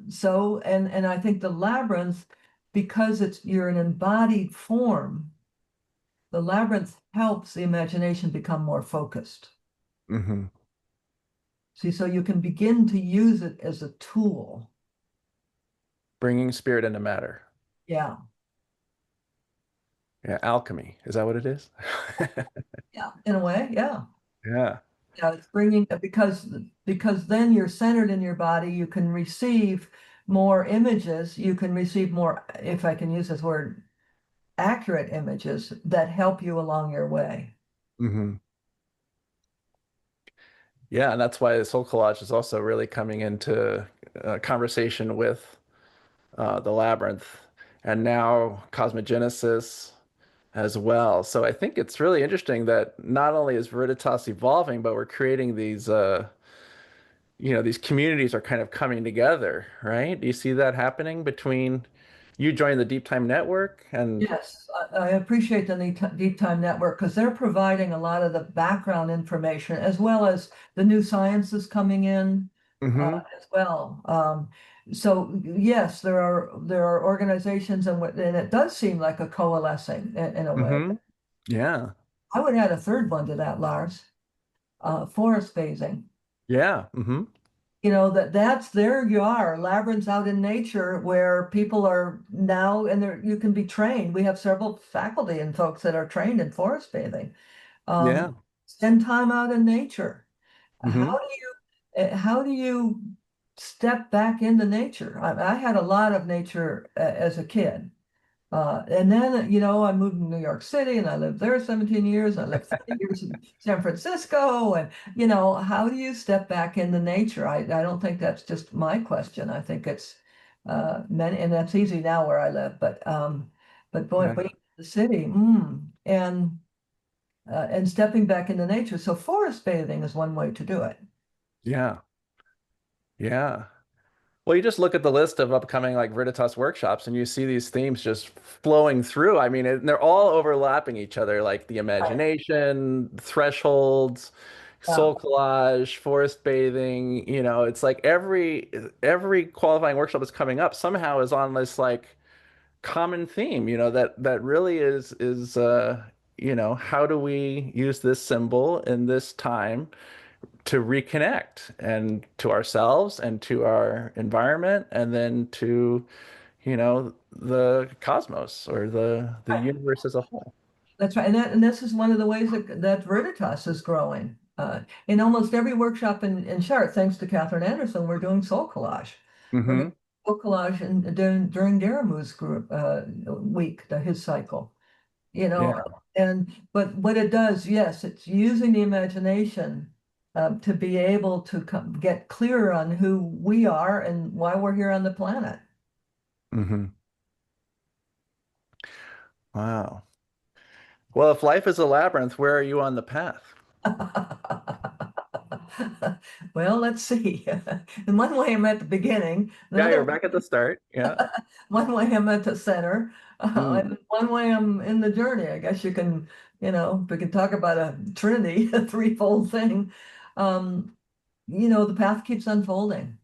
So and I think the labyrinth, because you're an embodied form, the labyrinth helps the imagination become more focused. Mm-hmm. See, so you can begin to use it as a tool. Bringing spirit into matter. Yeah, Yeah, alchemy. Is that what it is? yeah, in a way, yeah. Yeah. Yeah, it's bringing because then you're centered in your body, you can receive more images, you can receive more, if I can use this word, accurate images that help you along your way. Mm-hmm. Yeah, and that's why soul collage is also really coming into conversation with the labyrinth and now cosmogenesis as well. So I think it's really interesting that not only is Veriditas evolving, but we're creating these these communities are kind of coming together, right? Do you see that happening between you joining the Deep Time Network and Yes, I appreciate the Deep Time Network because they're providing a lot of the background information as well as the new sciences coming in hmm as well. So yes, there are organizations and it does seem like a coalescing in a way. hmm Yeah. I would add a third one to that, Lars, forest phasing. Yeah. hmm You know, that's there you are, labyrinths out in nature where people are now and there you can be trained. We have several faculty and folks that are trained in forest bathing. Yeah. Spend time out in nature. hmm How do you step back into nature? I had a lot of nature as a kid. And then, I moved to New York City and I lived there 17 years. I lived 30 years in San Francisco. And, how do you step back into nature? I don't think that's just my question. I think it's many, and that's easy now where I live. But boy, Yeah. but the city, and stepping back into nature. So forest bathing is one way to do it. Yeah. Yeah. Well, you just look at the list of upcoming like Veritas workshops and you see these themes just flowing through. I mean, they're all overlapping each other, like the Right. imagination, thresholds, Yeah. soul collage, forest bathing, it's like every qualifying workshop that's coming up somehow is on this like common theme, that really is how do we use this symbol in this time to reconnect and to ourselves and to our environment and then to the cosmos or the Right. universe as a whole. That's right. And this is one of the ways that Veritas is growing. In almost every workshop in Charlotte, thanks to Catherine Anderson, we're doing soul collage. We're doing hmm soul collage during Daramu's group week, his cycle. You Yeah. know, but what it does, yes, it's using the imagination to be able to get clearer on who we are and why we're here on the planet. hmm Wow. Well, if life is a labyrinth, where are you on the path? Well, let's see. In one way, I'm at the beginning. Yeah, Another you're back at the start. Yeah. one way, I'm at the center. Mm. And one way, I'm in the journey. I guess we can talk about a trinity, a threefold thing. Um, the path keeps unfolding.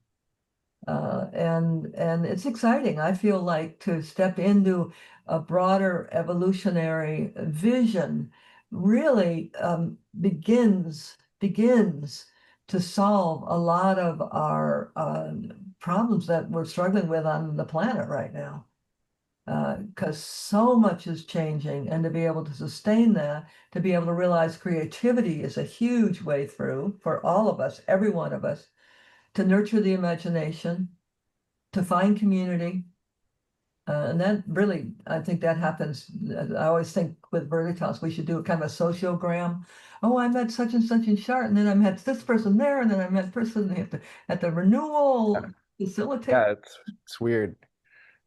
And it's exciting. I feel like to step into a broader evolutionary vision really begins to solve a lot of our problems that we're struggling with on the planet right now. Because so much is changing, and to be able to sustain that, to be able to realize creativity is a huge way through for all of us, every one of us, to nurture the imagination, to find community. And that really, I think that happens. I always think with Veritas, we should do a kind of a sociogram. Oh, I met such and such in Chart, and then I met this person there, and then I met person at the renewal facilitator. Yeah, it's weird.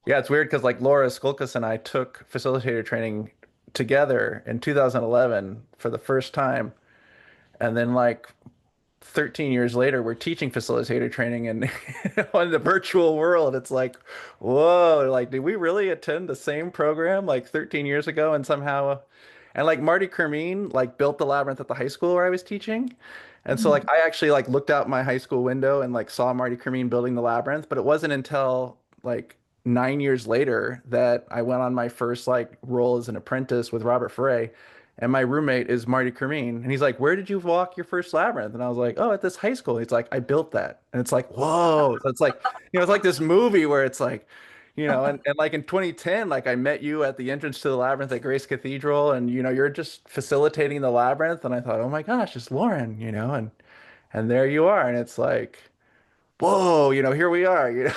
Yeah, it's weird because like Laura Skolkas and I took facilitator training together in 2011 for the first time. And then like 13 years later, we're teaching facilitator training in on the virtual world. It's like, whoa, like, did we really attend the same program like 13 years ago? And somehow, and like Marty Kermeen, like built the Labyrinth at the high school where I was teaching. And so like I actually like looked out my high school window and like saw Marty Kermeen building the Labyrinth, but it wasn't until like 9 years later that I went on my first like role as an apprentice with Robert Foray. And my roommate is Marty Kermeen. And he's like, "Where did you walk your first labyrinth?" And I was like, "Oh, at this high school." He's like, "I built that." And it's like, whoa. So it's like, it's like this movie where it's like, and like in 2010, like I met you at the entrance to the labyrinth at Grace Cathedral, and you're just facilitating the labyrinth. And I thought, oh my gosh, it's Lauren, and there you are. And it's like, whoa, here we are,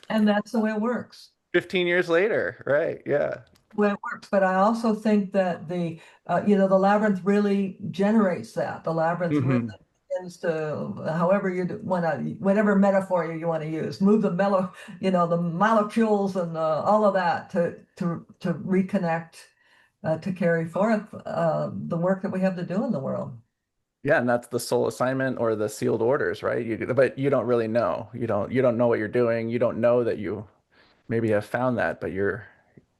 And that's the way it works. 15 years later, right? Yeah. Way it works. But I also think that the labyrinth really generates that. The labyrinth really Hmm. tends to, however you want to, whatever metaphor you want to use, move the molecules and all of that to reconnect, to carry forth the work that we have to do in the world. Yeah, and that's the soul assignment or the sealed orders, right? But you don't really know. You don't know what you're doing. You don't know that you maybe have found that, but you're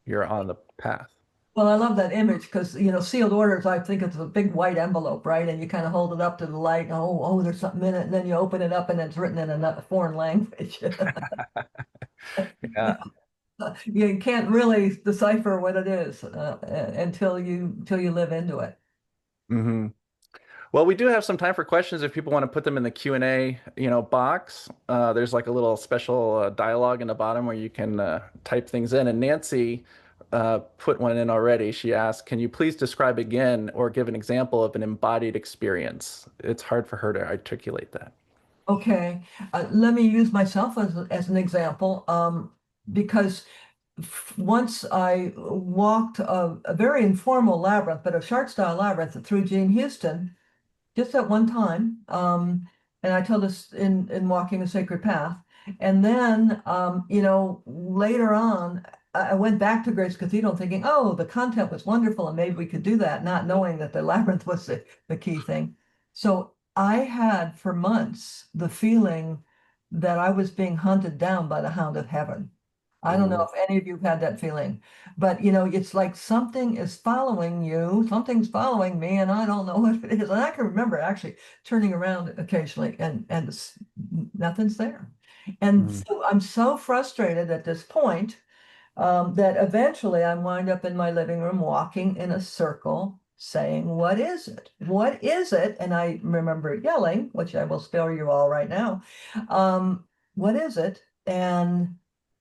on the path. Well, I love that image because, sealed orders, I think it's a big white envelope, right? And you kind of hold it up to the light. Oh, there's something in it. And then you open it up and it's written in another foreign language. Yeah. You can't really decipher what it is until you live into it. Hmm. Well, we do have some time for questions if people want to put them in the Q&A, box. There's like a little special dialogue in the bottom where you can type things in. And Nancy put one in already. She asked, "Can you please describe again or give an example of an embodied experience?" It's hard for her to articulate that. Okay, let me use myself as an example, because once I walked a very informal labyrinth, but a chart style labyrinth through Gene Houston, just at one time. And I tell this in Walking the Sacred Path. And then, later on, I went back to Grace Cathedral thinking, oh, the content was wonderful and maybe we could do that, not knowing that the labyrinth was the key thing. So I had for months the feeling that I was being hunted down by the hound of heaven. I don't know Ooh. if any of you have had that feeling, but it's like something is following you, something's following me, and I don't know what it is. And I can remember actually turning around occasionally and nothing's there. And Mm. so I'm so frustrated at this point, that eventually I wind up in my living room walking in a circle saying, "What is it? What is it?" And I remember yelling, which I will spare you all right now. What is it? And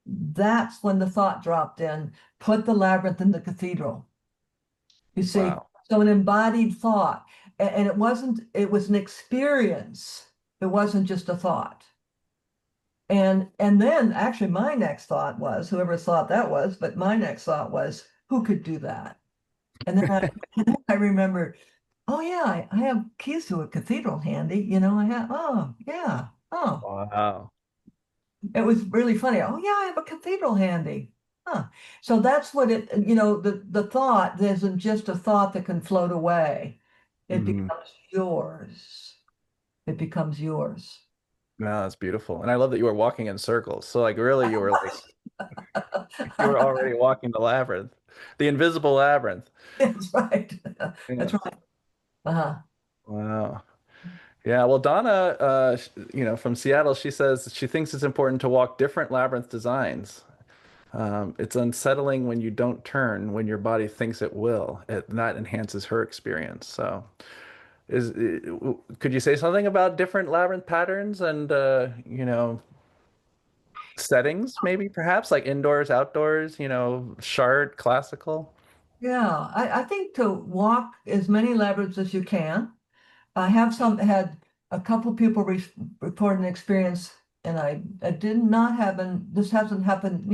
that's when the thought dropped in, put the labyrinth in the cathedral. You see, Wow. so an embodied thought. And it was an experience. It wasn't just a thought. And then actually my next thought was, whoever thought that was, but my next thought was, who could do that? And then I remembered, oh yeah, I have keys to a cathedral handy. I have, oh yeah, oh. Wow. It was really funny. Oh yeah, I have a cathedral handy. Huh. So that's what the thought isn't just a thought that can float away. It Hmm. becomes yours. It becomes yours. No, that's beautiful. And I love that you were walking in circles. So like really you were already walking the labyrinth, the invisible labyrinth. That's right. Yeah. That's right. Uh-huh. Wow. Yeah, well, Donna, from Seattle, she says she thinks it's important to walk different labyrinth designs. It's unsettling when you don't turn when your body thinks it will. That enhances her experience. So, could you say something about different labyrinth patterns and settings, maybe perhaps like indoors, outdoors, shard, classical? Yeah, I think to walk as many labyrinths as you can. I have had a couple people report an experience, and I did not happen. This hasn't happened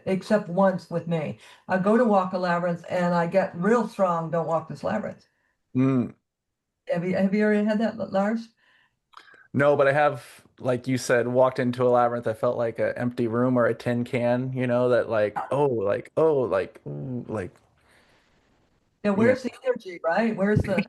except once with me. I go to walk a labyrinth, and I get real strong. Don't walk this labyrinth. Mm. Have you already had that, Lars? No, but I have. like you said, walked into a labyrinth, I felt like an empty room or a tin can, that like, ooh, like, Yeah, yeah. where's the energy, right? Where's the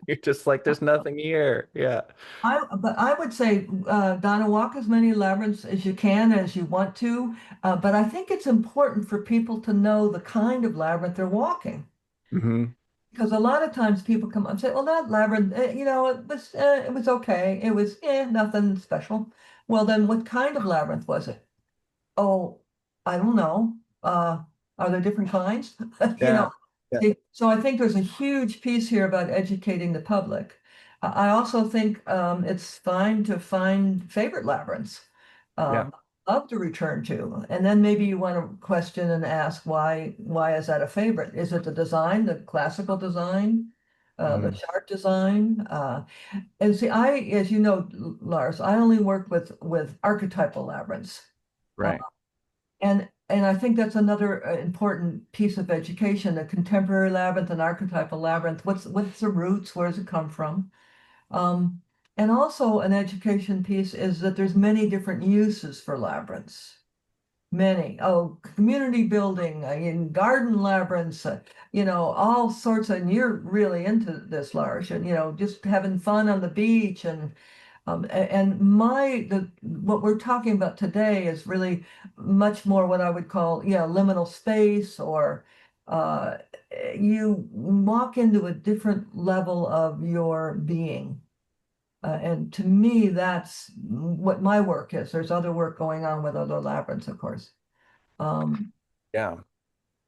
You're just like, there's nothing here. Yeah. but I would say, Donna, walk as many labyrinths as you can, as you want to. But I think it's important for people to know the kind of labyrinth they're walking. Hmm. Because a lot of times people come up and say, well, that labyrinth, it was okay. It was, nothing special. Well, then what kind of labyrinth was it? Oh, I don't know. Are there different kinds? You Yeah. know, Yeah. see, so I think there's a huge piece here about educating the public. I also think it's fine to find favorite labyrinths, Yeah. um, love to return to, and then maybe you want to question and ask why is that a favorite? Is it the design, the classical design, the Hmm. chart design? And see, as you know, Lars, I only work with archetypal labyrinths. Uh, Right. and I think that's another important piece of education, a contemporary labyrinth, an archetypal labyrinth. What's the roots? Where does it come from? Um, and also an education piece is that there's many different uses for labyrinths. Many. Oh, community building, in garden labyrinths, all sorts of, and you're really into this, Lars, and just having fun on the beach and what we're talking about today is really much more what I would call, liminal space, or uh, you walk into a different level of your being. And to me, that's what my work is. There's other work going on with other labyrinths, of course. Um, Yeah.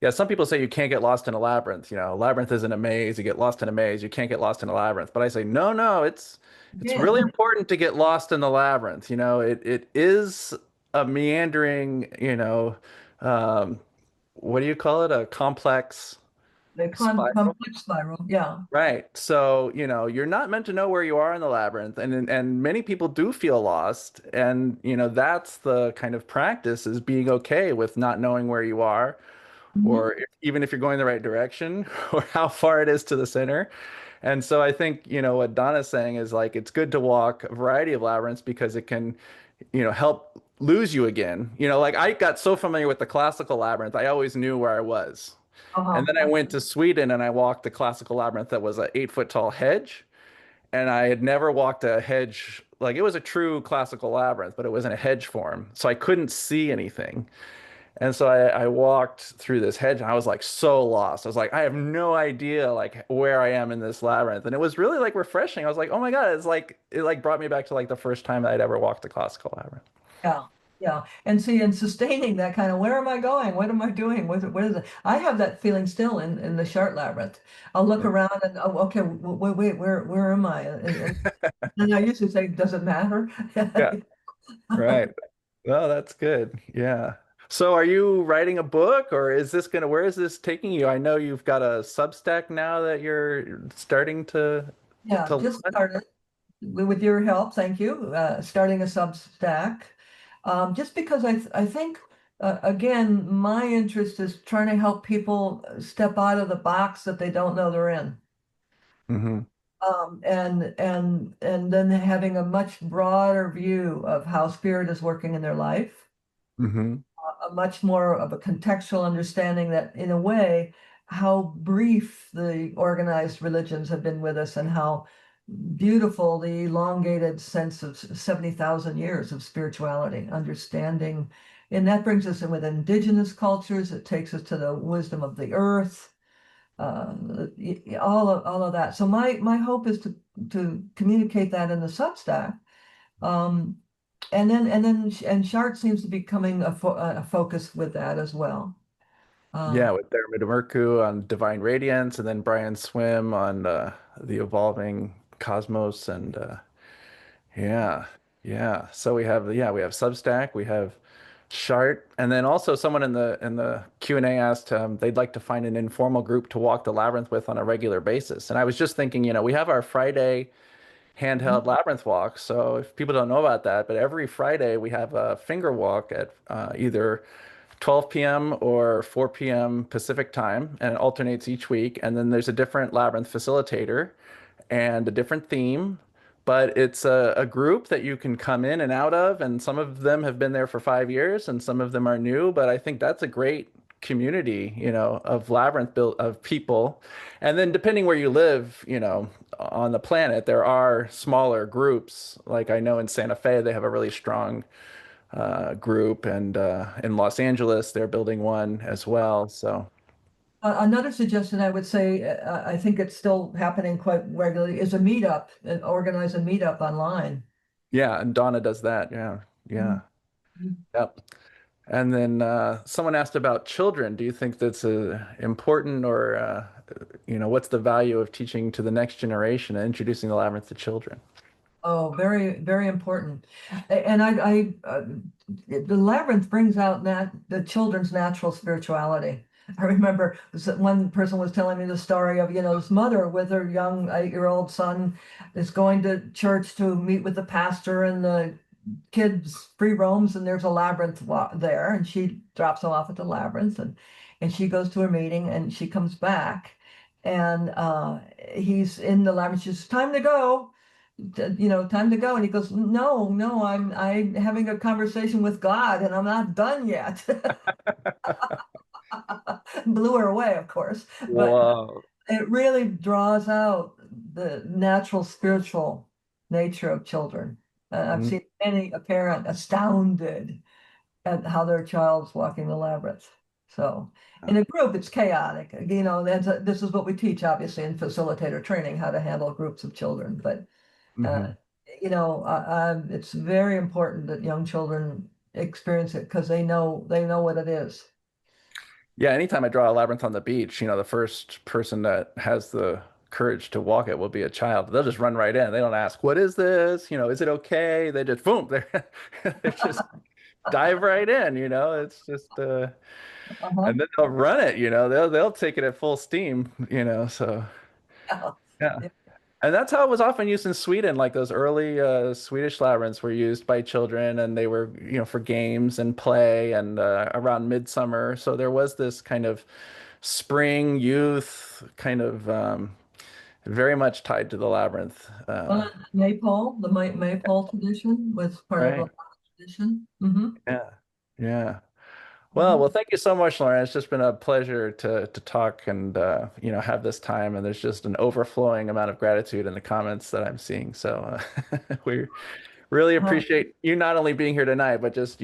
Yeah, some people say you can't get lost in a labyrinth. A labyrinth isn't a maze. You get lost in a maze. You can't get lost in a labyrinth. But I say, no, no, it's yeah, really important to get lost in the labyrinth. It is a meandering, um, what do you call it? A complex the spiral. complex spiral. Yeah. Right. So, you're not meant to know where you are in the labyrinth, and many people do feel lost. And, that's the kind of practice, is being okay with not knowing where you are, Mhm. or even if you're going the right direction, or how far it is to the center. And so I think, what Donna's saying is, like, it's good to walk a variety of labyrinths because it can, help lose you again. Like, I got so familiar with the classical labyrinth, I always knew where I was. And Uh-huh. then I went to Sweden and I walked the classical labyrinth that was an 8 foot tall hedge. And I had never walked a hedge, like, it was a true classical labyrinth, but it was in a hedge form. So I couldn't see anything. And so I walked through this hedge and I was like so lost. I was like, I have no idea like where I am in this labyrinth. And it was really like refreshing. I was like, oh my God, it like brought me back to like the first time that I'd ever walked a classical labyrinth. Yeah, yeah. And see, and sustaining that kind of, where am I going? What am I doing? What is it? I have that feeling still in the Chart Labyrinth. I'll look Yeah. around and, oh, okay, wait, where am I? And I usually say, does it matter? Yeah. Right. Oh, that's good. Yeah. So are you writing a book, or where is this taking you? I know you've got a Substack now that you're starting Yeah, to just launch. started with your help. Thank you. Starting a Substack. Just because I think, again, my interest is trying to help people step out of the box that they don't know they're in. Hmm. And then having a much broader view of how spirit is working in their life, Hmm. a much more of a contextual understanding that, in a way, how brief the organized religions have been with us, and how beautiful the elongated sense of 70,000 years of spirituality, understanding. And that brings us in with indigenous cultures. It takes us to the wisdom of the earth, all of that. So my hope is to communicate that in the Substack. Um, and Chart seems to be becoming a focus with that as well. Yeah, Um, with Merku on Divine Radiance, and then Brian Swim on the Evolving Cosmos, and yeah, yeah. So we have Substack, we have Chart, and then also someone in the Q&A asked they'd like to find an informal group to walk the labyrinth with on a regular basis. And I was just thinking, we have our Friday handheld labyrinth walk. So if people don't know about that, but every Friday we have a finger walk at either 12 p.m. or 4 p.m. Pacific time, and it alternates each week. And then there's a different labyrinth facilitator and a different theme. but it's a group that you can come in and out of, and some of them have been there for 5 years, and some of them are new. But I think that's a great community, of Labyrinth built of people. And then depending where you live, on the planet, there are smaller groups. Like I know in Santa Fe, they have a really strong group, and in Los Angeles, they're building one as well. So. Another suggestion I would say, I think it's still happening quite regularly, is a meetup, and organize a meetup online. Yeah, and Donna does that. Yeah, yeah, Mhm. yep. And then someone asked about children. Do you think that's important, or what's the value of teaching to the next generation and introducing the labyrinth to children? Oh, very, very important. And the labyrinth brings out the children's natural spirituality. I remember one person was telling me the story of, this mother with her young 8-year-old son is going to church to meet with the pastor, and the kids free roams, and there's a labyrinth there, and she drops him off at the labyrinth, and she goes to her meeting, and she comes back, and he's in the labyrinth. She's time to go, time to go. And he goes, no, no, I'm having a conversation with God, and I'm not done yet. Blew her away, of course, but Whoa. it really draws out the natural spiritual nature of children. I've Mm, seen many a parent astounded at how their child's walking the labyrinth. So in a group, it's chaotic. This is what we teach, obviously, in facilitator training, how to handle groups of children. But uh, mhm. it's very important that young children experience it, because they know what it is. Yeah, anytime I draw a labyrinth on the beach, the first person that has the courage to walk it will be a child. They'll just run right in. They don't ask, "What is this? Is it okay?" They just boom, they just dive right in. It's just Uh-huh. and then they'll run it. They'll take it at full steam. So yeah. Yeah. And that's how it was often used in Sweden. Like those early Swedish labyrinths were used by children, and they were, for games and play, and around midsummer. So there was this kind of spring youth kind of very much tied to the labyrinth. Maypole, the Maypole tradition was part of the Right. tradition. Hmm. Yeah. Yeah. Well, Hmm. well, thank you so much, Lauren. It's just been a pleasure to talk and have this time. And there's just an overflowing amount of gratitude in the comments that I'm seeing. So we really appreciate you not only being here tonight, but just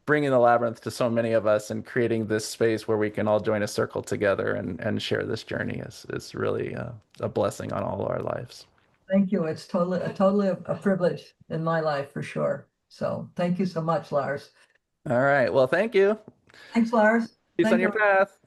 bringing the labyrinth to so many of us and creating this space where we can all join a circle together and share this journey is really a blessing on all our lives. Thank you. It's totally a privilege in my life, for sure. So thank you so much, Lars. All right. Well, thank you. Thanks, Lars. Peace on Thank your you. path.